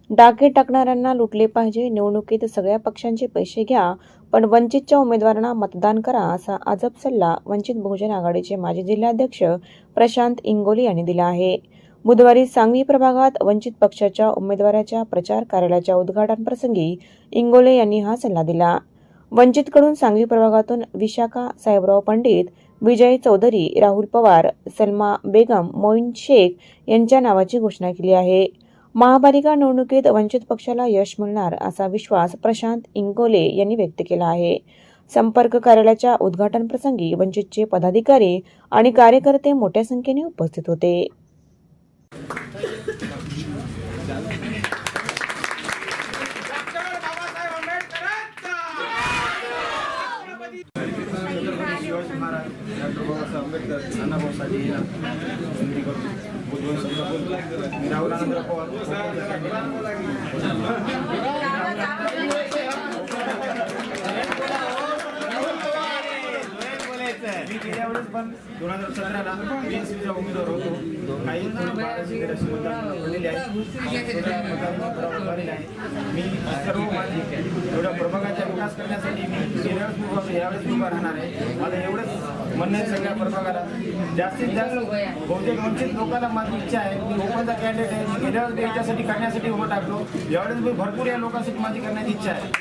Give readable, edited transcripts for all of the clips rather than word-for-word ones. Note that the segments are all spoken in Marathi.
डाके टाकणाऱ्यांना लुटले पाहिजे, निवडणुकीत सगळ्या पक्षांचे पैसे घ्या, पण वंचितच्या उमेदवारांना मतदान करा, असा अजब सल्ला वंचित बहुजन आघाडीचे माजी जिल्हाध्यक्ष प्रशांत इंगोले यांनी दिला आहे. बुधवारी सांगवी प्रभागात वंचित पक्षाच्या उमेदवाराच्या प्रचार कार्यालयाच्या उद्घाटन प्रसंगी इंगोले यांनी हा सल्ला दिला. वंचितकडून सांगवी प्रभागातून विशाखा साहेबराव पंडित, विजय चौधरी, राहुल पवार, सलमा बेगम, मोईन शेख यांच्या नावाची घोषणा केली आहे. महापालिका निवडणुकीत वंचित पक्षाला यश मिळणार असा विश्वास प्रशांत इंगोले यांनी व्यक्त केला आहे. संपर्क कार्यालयाच्या उद्घाटन प्रसंगी वंचितचे पदाधिकारी आणि कार्यकर्ते मोठ्या संख्येने उपस्थित होते. मी गेल्या वेळेस पण 2017ला बीएसपीचा उमेदवार होतो. काही झालेले आहे. मी सर्व माझी एवढ्या प्रभागाचा विकास करण्यासाठी मी गेल्या वेळेस यावेळेस उभा राहणार आहे. मला एवढंच म्हणणं आहे सगळ्या प्रभागाला, जास्तीत जास्त बहुतेक वंचित लोकांना माझी इच्छा आहे. मी ओपनचा कॅन्डिडेट आहे. मी गेल्या वेळेस याच्यासाठी करण्यासाठी उभं टाकलो. यावेळेस मी भरपूर या लोकांसाठी माझी करण्याची इच्छा आहे.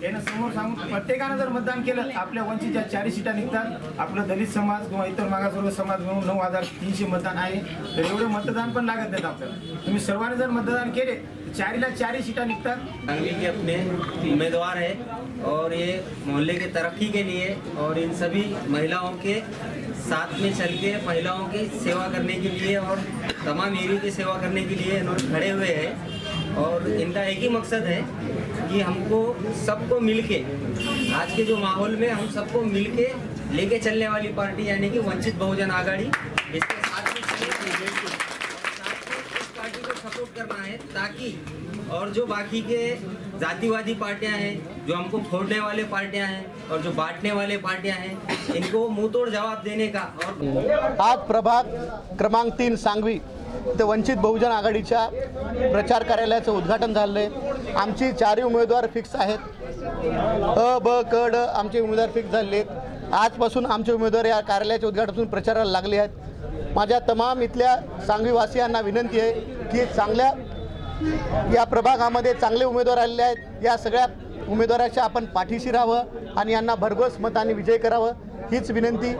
यानं समोर सांगून प्रत्येकानं जर मतदान केलं, आपल्या वंचितच्या 40 सीटा निघतात. आपलं दलित समाज किंवा इतर मागासवर्ग समाज मिळून 9300 मतदान आहे. तर एवढे मतदान पण लागत नाहीत आपल्याला. तुम्ही सर्वांनी जर मतदान केले 4ला 4 सीटा निघतात. सांगवी के अपने उम्मीदवार है और ये मोहल्ले की तरक्की के लिए और इन सभी महिलाओं के साथ में चल के महिलाओं की सेवा करने के लिए और तमाम एरिया की सेवा करने के लिए इन्होंने खड़े हुए हैं. और इनका एक ही मकसद है कि हमको सबको मिलके आज के जो माहौल में हम सबको मिलके लेके चलने वाली पार्टी यानी कि वंचित बहुजन आघाड़ी, इसके साथ में चलने इस पार्टी को सपोर्ट करना है, ताकि और जो बाकी के जातिवादी पार्टियां हैं, जो हमको फोड़ने वाले पार्टियां हैं और जो बांटने वाले पार्टियां हैं, इनको मुंह तोड़ जवाब देने का. और आज प्रभाग क्रमांक 3 सांगवी ते वंचित बहुजन आघाडीच्या प्रचार कार्यालयाचं उद्घाटन झालं आहे. आमची 4 उमेदवार फिक्स आहेत. अ, ब, क, ड आमचे उमेदवार फिक्स झाले आहेत. आजपासून आमचे उमेदवार या कार्यालयाच्या उद्घाटनातून प्रचाराला लागले आहेत. माझ्या तमाम इथल्या सांगवीवासियांना विनंती आहे की चांगल्या या प्रभागामध्ये चांगले उमेदवार आलेले आहेत. या सगळ्या उमेदवाराच्या आपण पाठीशी राहावं आणि यांना भरघोस मतांनी विजय करावं, हीच विनंती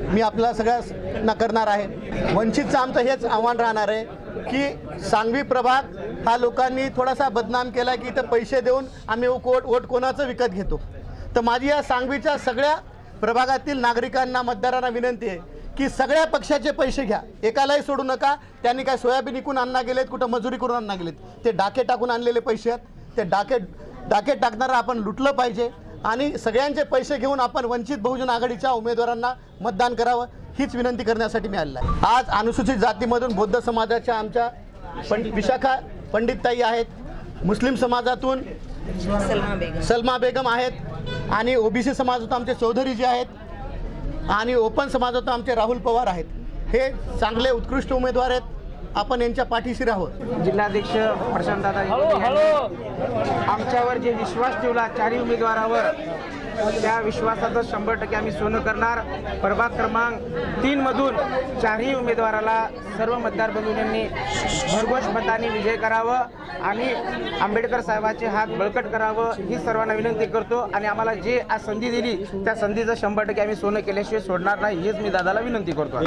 मी आपल्याला सगळ्यांना करणार आहे. वंचितचं आमचं हेच आव्हान राहणार आहे की सांगवी प्रभाग हा लोकांनी थोडासा बदनाम केला की इथं पैसे देऊन आम्ही वोट कोणाचं विकत घेतो. तर माझी या सांगवीच्या सगळ्या प्रभागातील नागरिकांना, मतदारांना विनंती आहे की सगळ्या पक्षाचे पैसे घ्या, एकालाही सोडू नका. त्यांनी काय सोयाबीन विकून आणला गेलेत, कुठं मजुरी करून आणला गेलेत, ते डाके टाकून आणलेले पैसे आहेत. ते डाके टाकणारा आपण लुटलं पाहिजे आणि सगळ्यांचे पैसे घेऊन आपण वंचित बहुजन आघाडीच्या उमेदवारांना मतदान करावं, हीच विनंती करण्यासाठी मी आलेला आहे. आज अनुसूचित जातीमधून बौद्ध समाजाच्या आमच्या विशाखा पंडितताई आहेत, मुस्लिम समाजातून सलमा बेगम आहेत आणि ओबीसी समाजातून आमचे चौधरीजी आहेत आणि ओपन समाजातून आमचे राहुल पवार आहेत. हे चांगले उत्कृष्ट उमेदवार आहेत. आपण यांच्या पाठीशी राहावं. जिल्हाध्यक्ष प्रशांतदादा आमच्यावर जे विश्वास ठेवला 4 उमेदवारावर, त्या विश्वासाचं 100% आम्ही सोनं करणार. प्रभाग क्रमांक 3 मधून 4ही उमेदवाराला सर्व मतदार बंधूंनी भरघोस मतांनी विजय करावं आणि आंबेडकर साहेबांचे हात बळकट करावं, ही सर्वांना विनंती करतो. आणि आम्हाला जे आज संधी दिली त्या संधीचं 100% आम्ही सोनं केल्याशिवाय सोडणार नाही, हेच मी दादाला विनंती करतो.